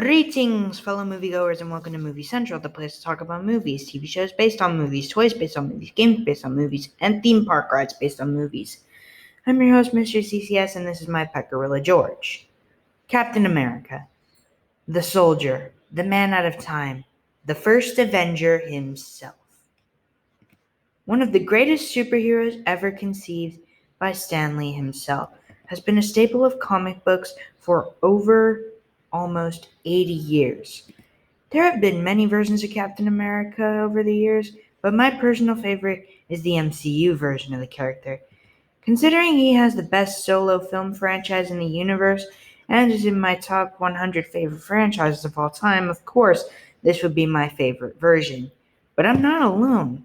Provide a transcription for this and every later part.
Greetings, fellow moviegoers, and welcome to Movie Central, the place to talk about movies, TV shows based on movies, toys based on movies, games based on movies, and theme park rides based on movies. I'm your host, Mr. CCS, and this is my pet gorilla, George. Captain America, the soldier, the man out of time, the first Avenger himself. One of the greatest superheroes ever conceived by Stan Lee himself, has been a staple of comic books for over almost 80 years. There have been many versions of Captain America over the years, but my personal favorite is the MCU version of the character. Considering he has the best solo film franchise in the universe and is in my top 100 favorite franchises of all time, of course, this would be my favorite version. But I'm not alone.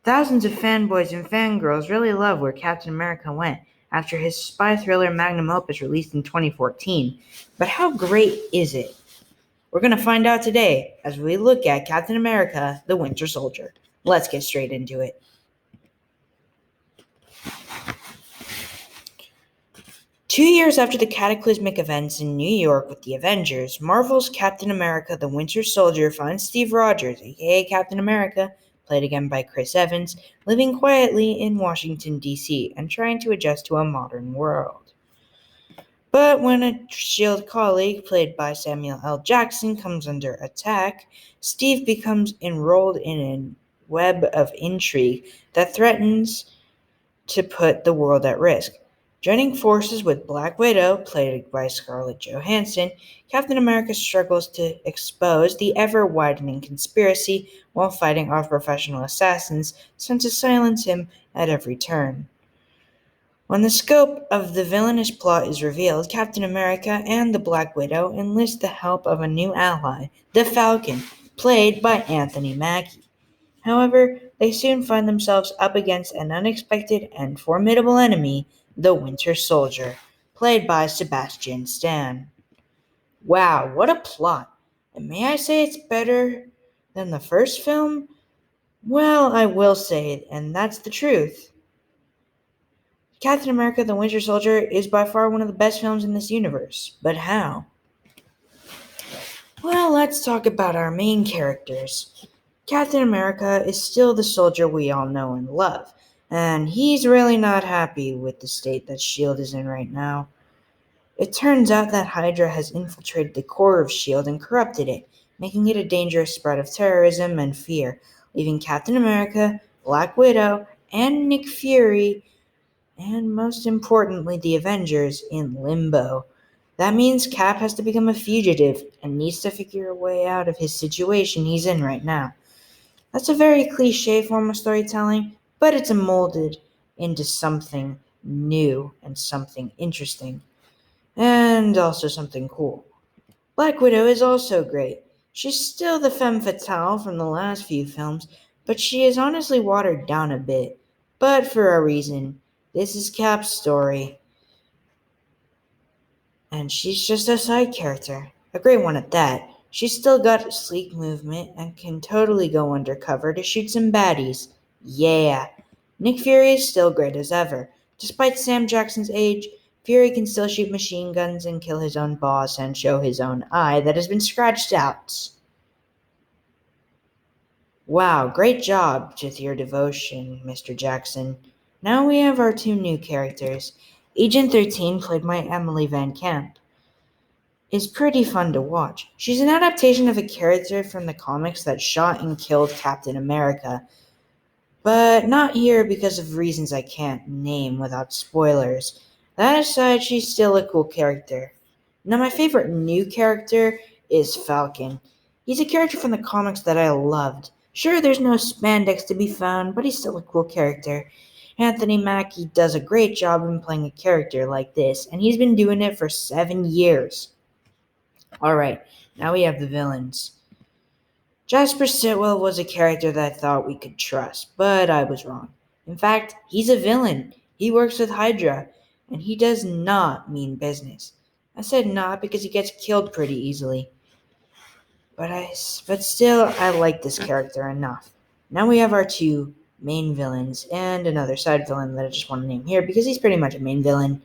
Thousands of fanboys and fangirls really love where Captain America went after his spy thriller magnum opus released in 2014. But how great is it? We're going to find out today as we look at Captain America, the Winter Soldier. Let's get straight into it. Two years after the cataclysmic events in New York with the Avengers, Marvel's Captain America, the Winter Soldier finds Steve Rogers, aka Captain America, played again by Chris Evans, living quietly in Washington, D.C. and trying to adjust to a modern world. But when a S.H.I.E.L.D. colleague, played by Samuel L. Jackson, comes under attack, Steve becomes enrolled in a web of intrigue that threatens to put the world at risk. Joining forces with Black Widow, played by Scarlett Johansson, Captain America struggles to expose the ever-widening conspiracy while fighting off professional assassins sent to silence him at every turn. When the scope of the villainous plot is revealed, Captain America and the Black Widow enlist the help of a new ally, the Falcon, played by Anthony Mackie. However, they soon find themselves up against an unexpected and formidable enemy, the Winter Soldier, played by Sebastian Stan. Wow, what a plot! And may I say it's better than the first film? Well, I will say it, and that's the truth. Captain America the Winter Soldier is by far one of the best films in this universe. But how? Well, let's talk about our main characters. Captain America is still the soldier we all know and love, and he's really not happy with the state that S.H.I.E.L.D. is in right now. It turns out that Hydra has infiltrated the core of S.H.I.E.L.D. and corrupted it, making it a dangerous spread of terrorism and fear, leaving Captain America, Black Widow, and Nick Fury, and most importantly the Avengers, in limbo. That means Cap has to become a fugitive and needs to figure a way out of his situation he's in right now. That's a very cliche form of storytelling, but it's molded into something new and something interesting, and also something cool. Black Widow is also great. She's still the femme fatale from the last few films, but she is honestly watered down a bit, but for a reason. This is Cap's story, and she's just a side character, a great one at that. She's still got sleek movement and can totally go undercover to shoot some baddies. Yeah. Nick Fury is still great as ever. Despite Sam Jackson's age, Fury can still shoot machine guns and kill his own boss and show his own eye that has been scratched out. Wow, great job with your devotion, Mr. Jackson. Now we have our two new characters. Agent 13, played by Emily Van Camp, is pretty fun to watch. She's an adaptation of a character from the comics that shot and killed Captain America, but not here because of reasons I can't name without spoilers. That aside, she's still a cool character. Now my favorite new character is Falcon. He's a character from the comics that I loved. Sure, there's no spandex to be found, but he's still a cool character. Anthony Mackie does a great job in playing a character like this, and he's been doing it for 7 years. Alright, now we have the villains. Jasper Sitwell was a character that I thought we could trust, but I was wrong. In fact, he's a villain. He works with Hydra, and he does not mean business. I said not because he gets killed pretty easily. But still, I like this character enough. Now we have our two main villains and another side villain that I just want to name here because he's pretty much a main villain.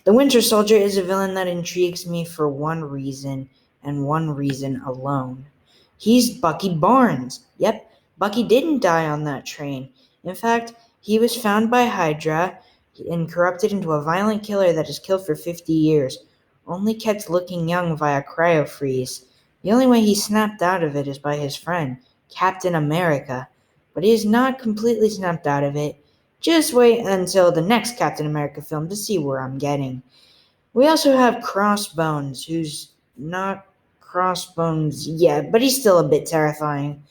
The Winter Soldier is a villain that intrigues me for one reason, and one reason alone. He's Bucky Barnes. Yep, Bucky didn't die on that train. In fact, he was found by Hydra and corrupted into a violent killer that has killed for 50 years, only kept looking young via cryofreeze. The only way he snapped out of it is by his friend, Captain America. But he is not completely snapped out of it. Just wait until the next Captain America film to see where I'm getting. We also have Crossbones, who's not Crossbones yet, but he's still a bit terrifying.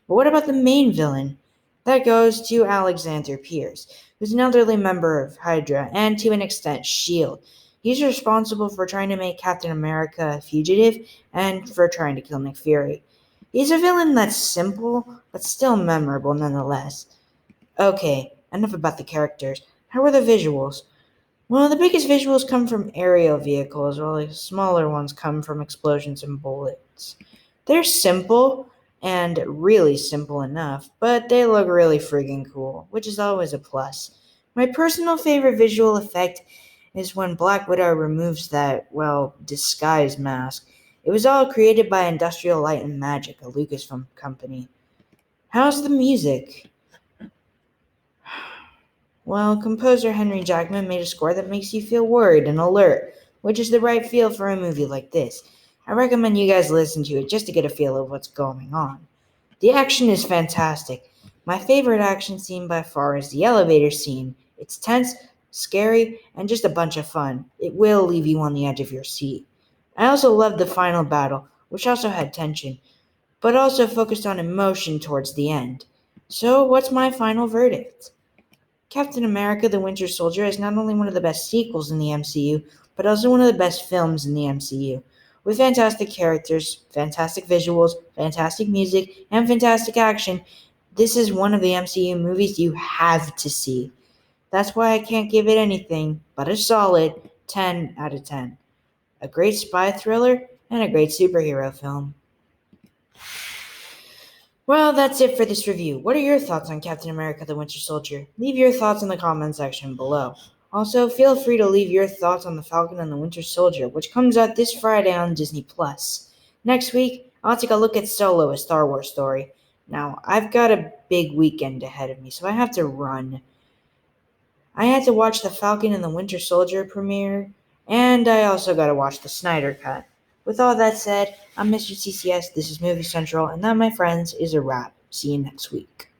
But what about the main villain? That goes to Alexander Pierce, who's an elderly member of Hydra and, to an extent, S.H.I.E.L.D. He's responsible for trying to make Captain America a fugitive and for trying to kill Nick Fury. He's a villain that's simple, but still memorable nonetheless. Okay, enough about the characters. How are the visuals? Well, the biggest visuals come from aerial vehicles, while the smaller ones come from explosions and bullets. They're simple, and really simple enough, but they look really friggin' cool, which is always a plus. My personal favorite visual effect is when Black Widow removes that, well, disguise mask. It was all created by Industrial Light and Magic, a Lucasfilm company. How's the music? Well, composer Henry Jackman made a score that makes you feel worried and alert, which is the right feel for a movie like this. I recommend you guys listen to it just to get a feel of what's going on. The action is fantastic. My favorite action scene by far is the elevator scene. It's tense, scary, and just a bunch of fun. It will leave you on the edge of your seat. I also loved the final battle, which also had tension, but also focused on emotion towards the end. So, what's my final verdict? Captain America the Winter Soldier is not only one of the best sequels in the MCU, but also one of the best films in the MCU. With fantastic characters, fantastic visuals, fantastic music, and fantastic action, this is one of the MCU movies you have to see. That's why I can't give it anything but a solid 10 out of 10. A great spy thriller and a great superhero film. Well, that's it for this review. What are your thoughts on Captain America the Winter Soldier? Leave your thoughts in the comment section below. Also, feel free to leave your thoughts on The Falcon and the Winter Soldier, which comes out this Friday on Disney+. Next week, I'll take a look at Solo, a Star Wars story. Now, I've got a big weekend ahead of me, so I have to run. I had to watch The Falcon and the Winter Soldier premiere, and I also got to watch the Snyder Cut. With all that said, I'm Mr. CCS, this is Movie Central, and that, my friends, is a wrap. See you next week.